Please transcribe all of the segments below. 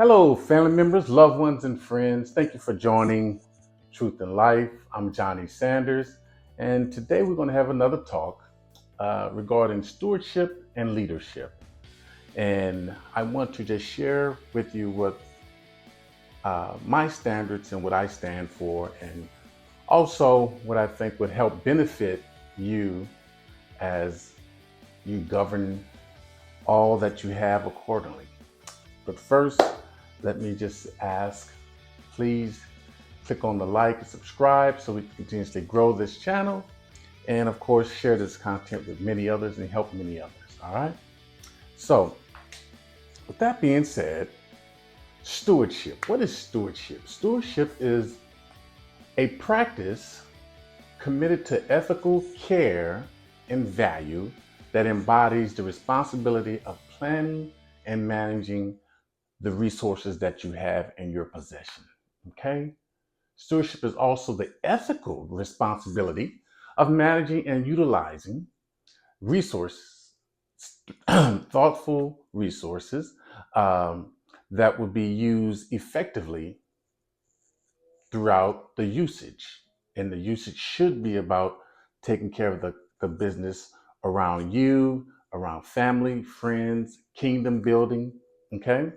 Hello, family members, loved ones, and friends. Thank you for joining Truth in Life. I'm Johnnie Sanders, and today we're going to have another talk regarding stewardship and leadership. And I want to just share with you what my standards and what I stand for, and also what I think would help benefit you as you govern all that you have accordingly. But first, let me just ask, please click on the like and subscribe so we can continuously grow this channel. And of course, share this content with many others and help many others. All right. So with that being said, stewardship. What is stewardship? Stewardship is a practice committed to ethical care and value that embodies the responsibility of planning and managing the resources that you have in your possession. Okay? Stewardship is also the ethical responsibility of managing and utilizing resources, thoughtful resources that will be used effectively throughout the usage. And the usage should be about taking care of the business around you, around family, friends, kingdom building. Okay?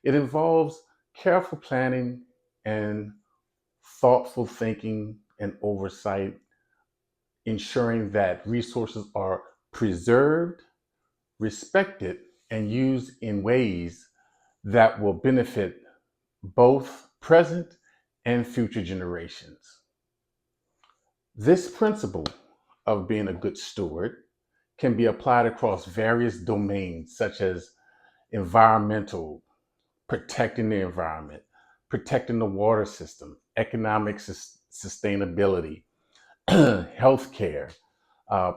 It involves careful planning and thoughtful thinking and oversight, ensuring that resources are preserved, respected, and used in ways that will benefit both present and future generations. This principle of being a good steward can be applied across various domains, such as environmental, protecting the environment, protecting the water system, economic sustainability, healthcare,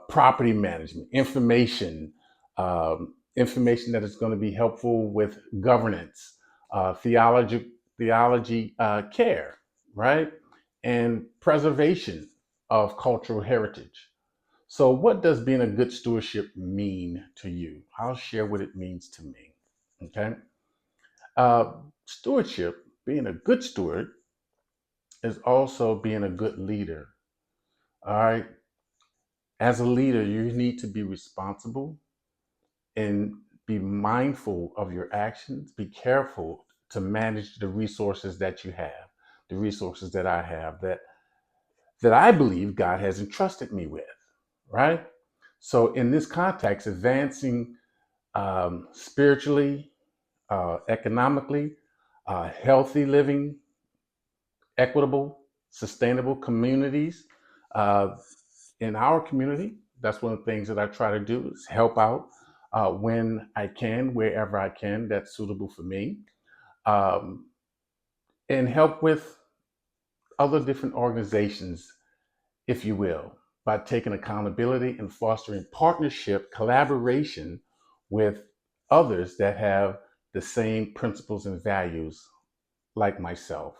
property management, information that is going to be helpful with governance, theology care, right? And preservation of cultural heritage. So, what does being a good stewardship mean to you? I'll share what it means to me. Okay. Uh, Stewardship, being a good steward, is also being a good leader. All right. As a leader, you need to be responsible and be mindful of your actions. Be careful to manage the resources that you have, the resources that I have, that I believe God has entrusted me with, right? So, in this context, advancing spiritually, economically, healthy living, equitable, sustainable communities. Uh, in our community, that's one of the things that I try to do is help out when I can, wherever I can, that's suitable for me, um, and help with other different organizations, if you will, by taking accountability and fostering partnership, collaboration with others that have the same principles and values like myself.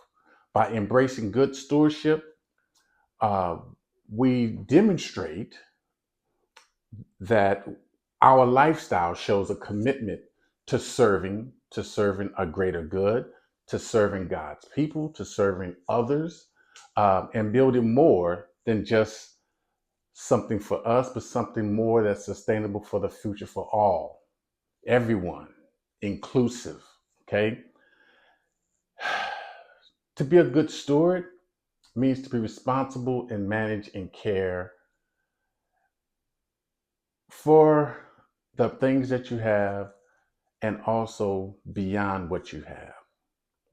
By embracing good stewardship, uh, we demonstrate that our lifestyle shows a commitment to serving a greater good, to serving God's people, to serving others, and building more than just something for us, but something more that's sustainable for the future for all, everyone, inclusive. Okay. To be a good steward means to be responsible and manage and care for the things that you have and also beyond what you have,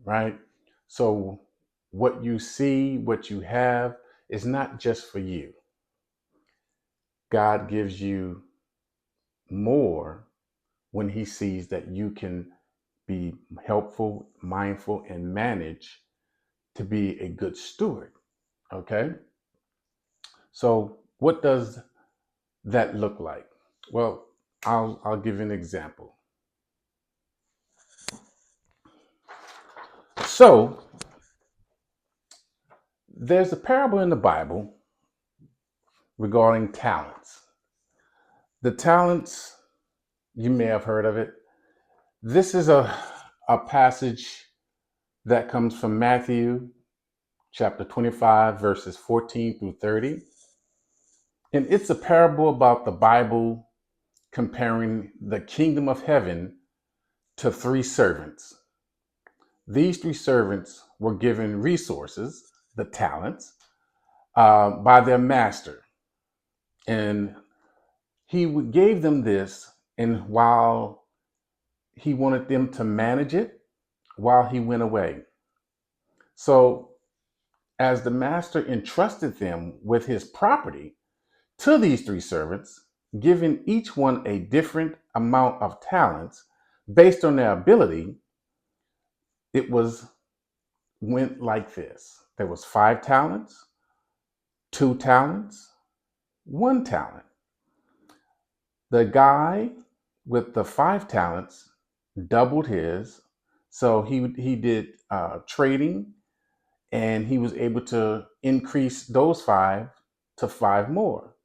right? So, what you see, what you have, is not just for you. God gives you more when He sees that you can be helpful, mindful, and manage to be a good steward. Okay. So, what does that look like? Well, I'll give you an example. So, there's a parable in the Bible regarding talents. The talents, you may have heard of it. This is a passage that comes from Matthew chapter 25, verses 14 through 30. And it's a parable about the Bible comparing the kingdom of heaven to three servants. These three servants were given resources, the talents, by their master. And he gave them this, and while he wanted them to manage it, while he went away. So, as the master entrusted them with his property to these three servants, giving each one a different amount of talents based on their ability, it went like this. There was 5 talents, 2 talents, 1 talent. The guy with the 5 talents doubled his, so he did trading, and he was able to increase those 5 to 5 more.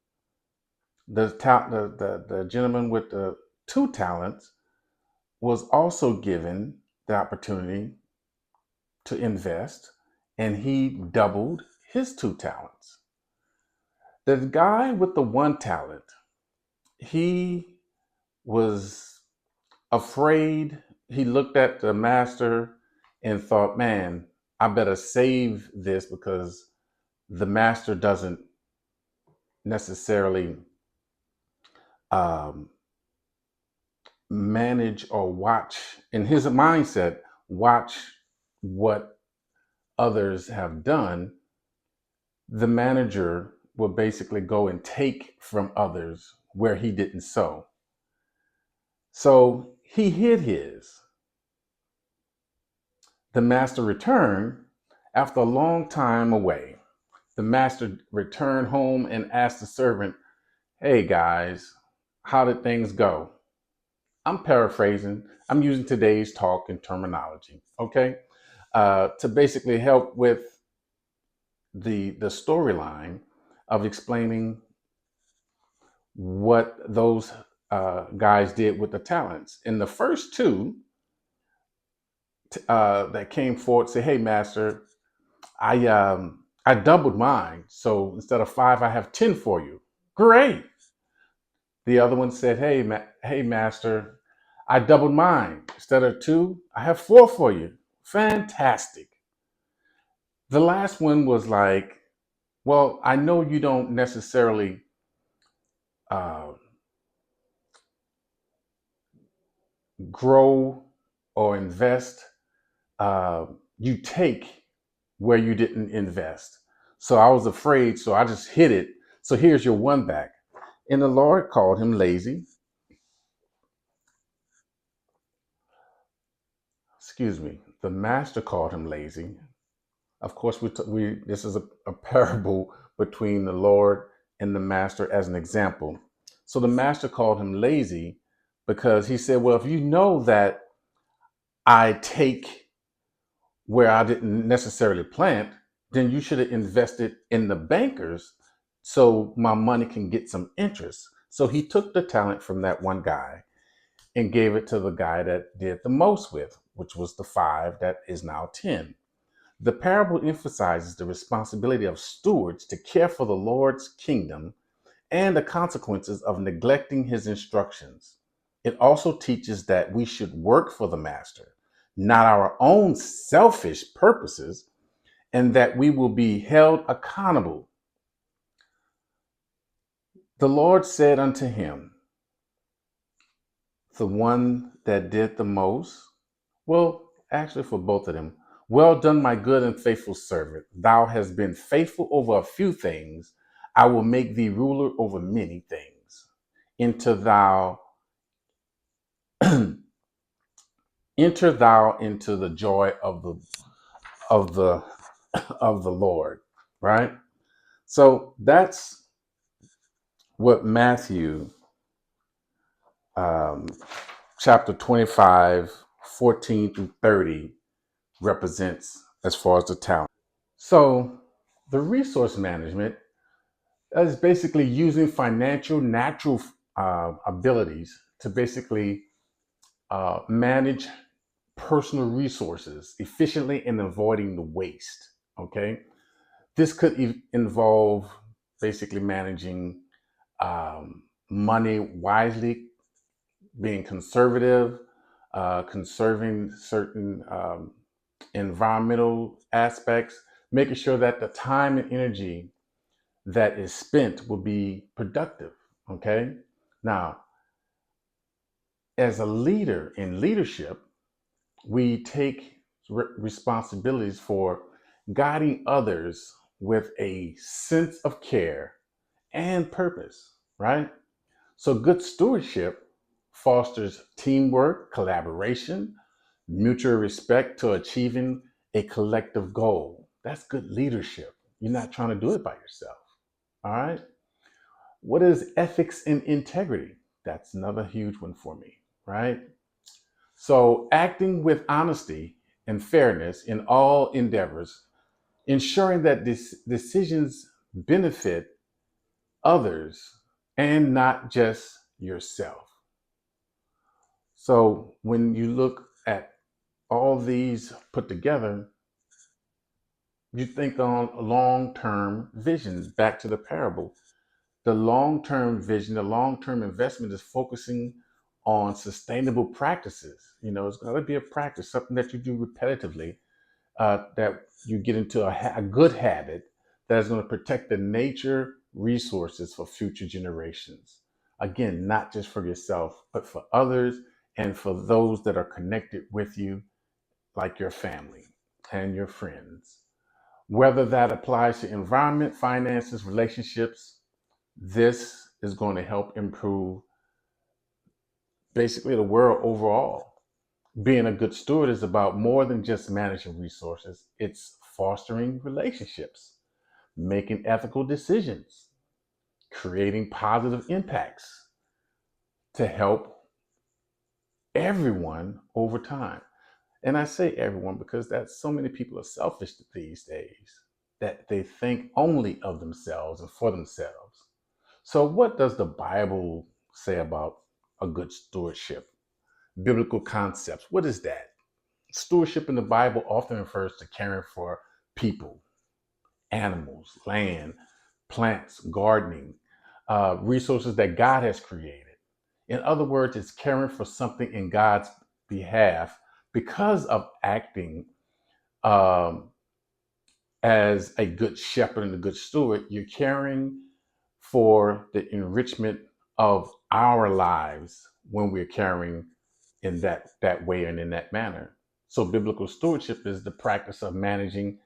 The gentleman with the 2 talents was also given the opportunity to invest, and he doubled his 2 talents. The guy with the 1 talent, he was afraid. He looked at the master and thought, man, I better save this because the master doesn't necessarily um, manage or watch, in his mindset, watch what others have done. The manager will basically go and take from others where he didn't sow. So he hid his. The master returned after a long time away. The master returned home and asked the servant, hey guys, how did things go? I'm paraphrasing. I'm using today's talk and terminology, okay? To basically help with the storyline of explaining what those guys did with the talents. And the first two that came forward say, "Hey, master, I doubled mine. So instead of 5, I have 10 for you." Great. The other one said, "Hey, master, I doubled mine. Instead of 2, I have 4 for you." Fantastic. The last one was like, "Well, I know you don't necessarily uh, grow or invest. You take where you didn't invest. So I was afraid, so I just hid it. So here's your one back." And the Lord called him lazy. Excuse me. The master called him lazy. Of course, this is a parable between the Lord and the master as an example. So the master called him lazy because he said, well, if you know that I take where I didn't necessarily plant, then you should have invested in the bankers so my money can get some interest. So he took the talent from that one guy and gave it to the guy that did the most with, which was the 5 that is now 10. The parable emphasizes the responsibility of stewards to care for the Lord's kingdom and the consequences of neglecting his instructions. It also teaches that we should work for the master, not our own selfish purposes, and that we will be held accountable. The Lord said unto him, the one that did the most, well, actually for both of them, well done, my good and faithful servant. Thou hast been faithful over a few things. I will make thee ruler over many things. Enter thou enter thou into the joy of the of the Lord, right? So that's what Matthew um, chapter 25, 14 through 30 represents as far as the talent. So the resource management is basically using financial natural abilities to basically manage personal resources efficiently and avoiding the waste. Okay. This could involve basically managing money wisely, being conservative, conserving certain environmental aspects, making sure that the time and energy that is spent will be productive. Okay. Now, as a leader in leadership, we take responsibilities for guiding others with a sense of care and purpose, right? So, good stewardship fosters teamwork, collaboration, mutual respect to achieving a collective goal. That's good leadership. You're not trying to do it by yourself. All right. What is ethics and integrity? That's another huge one for me, right? So, acting with honesty and fairness in all endeavors, ensuring that decisions benefit others and not just yourself. So, when you look at all these put together, you think on long term vision. Back to the parable. The long term vision, the long term investment is focusing on sustainable practices. You know, it's got to be a practice, something that you do repetitively, that you get into a good habit that is going to protect the nature resources for future generations. Again, not just for yourself, but for others and for those that are connected with you, like your family and your friends. Whether that applies to environment, finances, relationships, this is going to help improve basically the world overall. Being a good steward is about more than just managing resources, it's fostering relationships, making ethical decisions, creating positive impacts to help everyone over time. And I say everyone because that's so many people are selfish these days that they think only of themselves and for themselves. So, what does the Bible say about a good stewardship? Biblical concepts. What is that? Stewardship in the Bible often refers to caring for people, animals, land, plants, gardening, resources that God has created. In other words, it's caring for something in God's behalf because of acting um, as a good shepherd and a good steward. You're caring for the enrichment of our lives when we're caring in that way and in that manner. So biblical stewardship is the practice of managing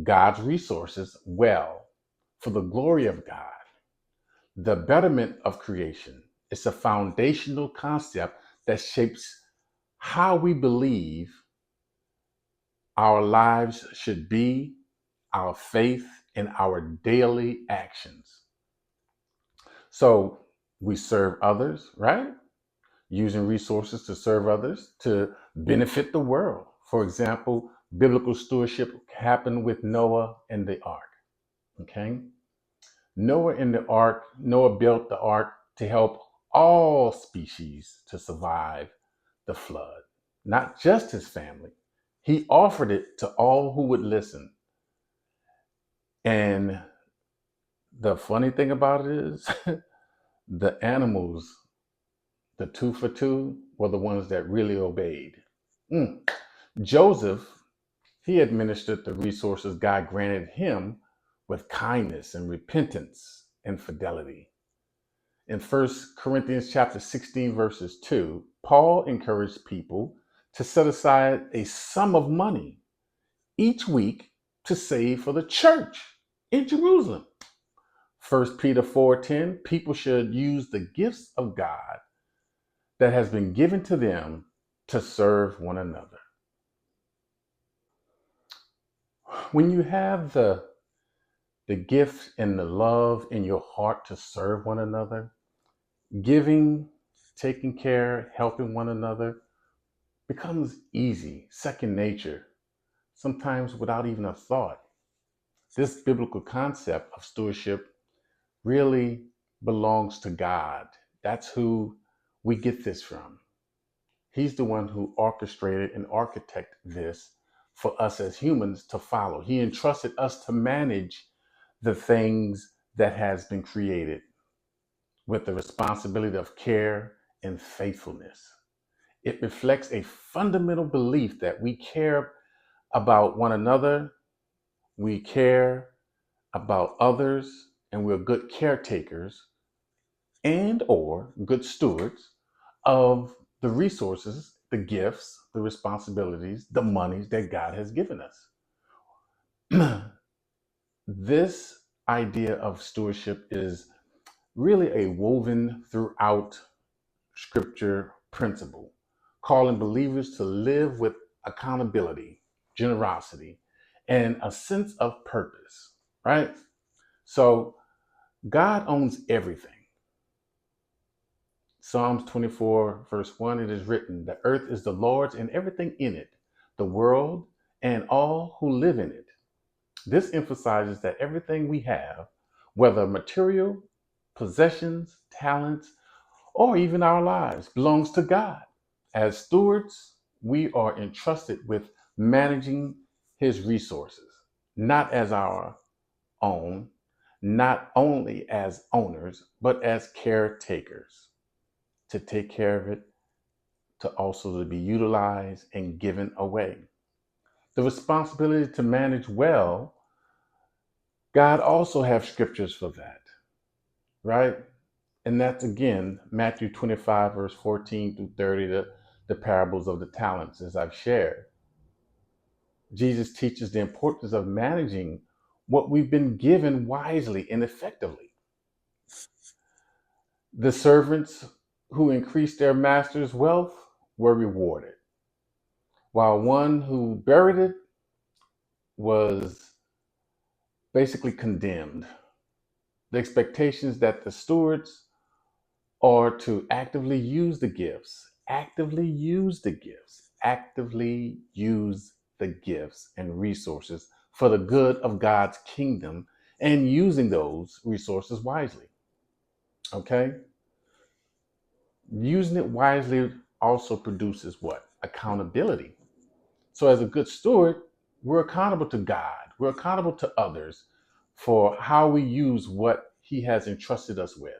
God's resources well for the glory of God, the betterment of creation. It's a foundational concept that shapes how we believe our lives should be, our faith, and our daily actions. So we serve others, right? Using resources to serve others to benefit the world. For example, biblical stewardship happened with Noah and the ark. Okay. Noah built the ark to help all species to survive the flood, not just his family. He offered it to all who would listen. And the funny thing about it is, the animals, the two for two, were the ones that really obeyed. Mm. Joseph, he administered the resources God granted him with kindness and repentance and fidelity. In 1 Corinthians chapter 16, verses 2, Paul encouraged people to set aside a sum of money each week to save for the church in Jerusalem. 1 Peter 4:10, people should use the gifts of God that has been given to them to serve one another. When you have the gift and the love in your heart to serve one another, giving, taking care, helping one another becomes easy, second nature, sometimes without even a thought. This biblical concept of stewardship really belongs to God. That's who we get this from. He's the one who orchestrated and architected this for us as humans to follow. He entrusted us to manage the things that has been created with the responsibility of care and faithfulness. It reflects a fundamental belief that we care about one another, we care about others, and we're good caretakers and or good stewards of the resources, the gifts, the responsibilities, the monies that God has given us. This idea of stewardship is really a woven throughout scripture principle, calling believers to live with accountability, generosity, and a sense of purpose, right? So God owns everything. Psalms 24, verse 1, it is written, the earth is the Lord's and everything in it, the world and all who live in it. This emphasizes that everything we have, whether material, possessions, talents, or even our lives, belongs to God. As stewards, we are entrusted with managing his resources, not as our own, not only as owners, but as caretakers, to take care of it, to also to be utilized and given away. The responsibility to manage well, God also has scriptures for that, right? And that's again, Matthew 25, verse 14 through 30, the parables of the talents, as I've shared. Jesus teaches the importance of managing what we've been given wisely and effectively. The servants who increased their master's wealth were rewarded, while one who buried it was basically condemned. The expectations that the stewards are to actively use the gifts, actively use the gifts and resources for the good of God's kingdom and using those resources wisely. Okay? Using it wisely also produces what? Accountability. So, as a good steward, we're accountable to God, we're accountable to others for how we use what He has entrusted us with.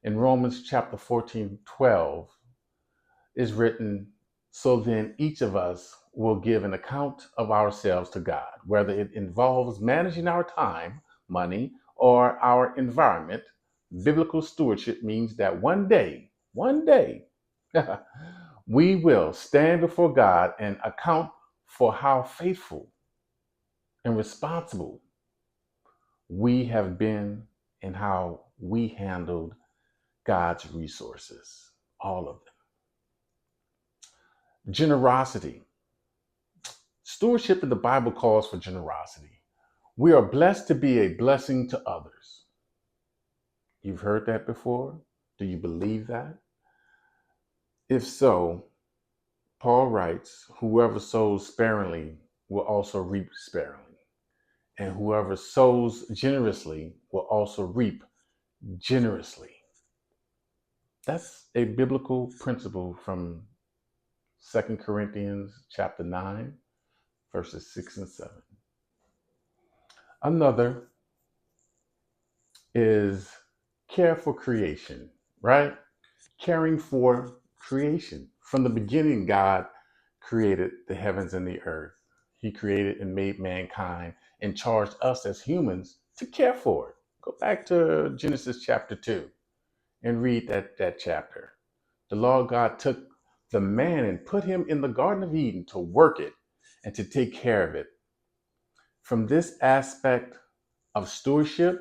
In Romans chapter 14:12 is written, so then each of us will give an account of ourselves to God, whether it involves managing our time, money, or our environment. Biblical stewardship means that one day, we will stand before God and account for how faithful and responsible we have been and how we handled God's resources, all of them. Generosity. Stewardship in the Bible calls for generosity. We are blessed to be a blessing to others. You've heard that before? Do you believe that? If so, Paul writes, whoever sows sparingly will also reap sparingly, and whoever sows generously will also reap generously. That's a biblical principle from 2 Corinthians chapter 9, verses 6 and 7. Another is care for creation, right? Caring for creation. From the beginning, God created the heavens and the earth. He created and made mankind and charged us as humans to care for it. Go back to Genesis chapter 2 and read that chapter. The Lord God took the man and put him in the Garden of Eden to work it and to take care of it. From this aspect of stewardship,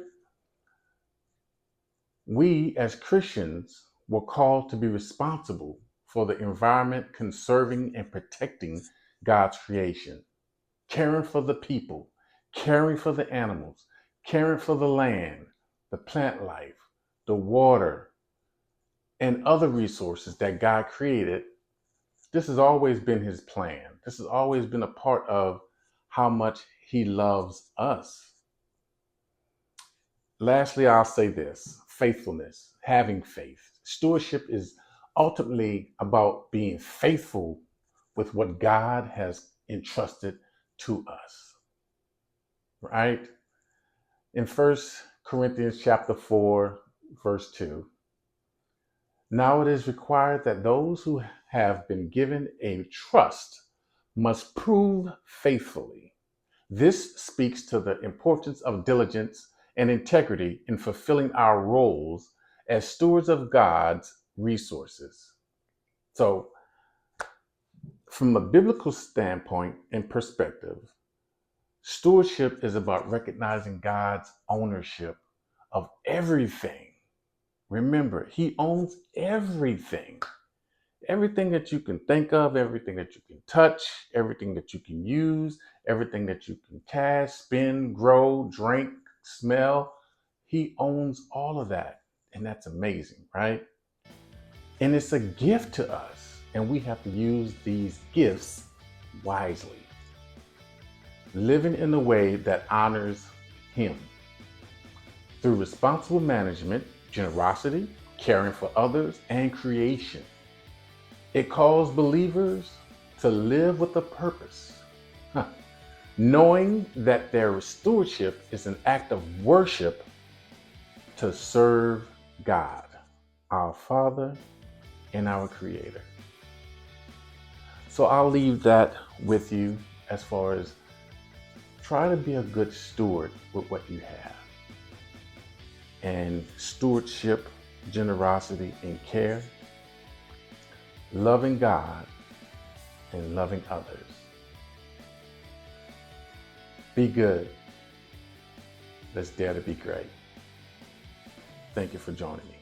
we as Christians were called to be responsible for the environment, conserving and protecting God's creation, caring for the people, caring for the animals, caring for the land, the plant life, the water, and other resources that God created. This has always been his plan. This has always been a part of how much he loves us. Lastly, I'll say this: faithfulness, having faith. Stewardship is ultimately about being faithful with what God has entrusted to us, right? In 1 Corinthians chapter 4, verse 2, now it is required that those who have been given a trust must prove faithfully. This speaks to the importance of diligence and integrity in fulfilling our roles as stewards of God's resources. So, from a biblical standpoint and perspective, stewardship is about recognizing God's ownership of everything. Remember, He owns everything. Everything that you can think of, everything that you can touch, everything that you can use, everything that you can cash, spend, grow, drink, smell. He owns all of that. And that's amazing, right? And it's a gift to us. And we have to use these gifts wisely, living in a way that honors Him through responsible management, generosity, caring for others, and creation. It calls believers to live with a purpose, knowing that their stewardship is an act of worship to serve God, our Father and our Creator. So I'll leave that with you as far as try to be a good steward with what you have. And stewardship, generosity, and care, loving God and loving others. Be good. Let's dare to be great. Thank you for joining me.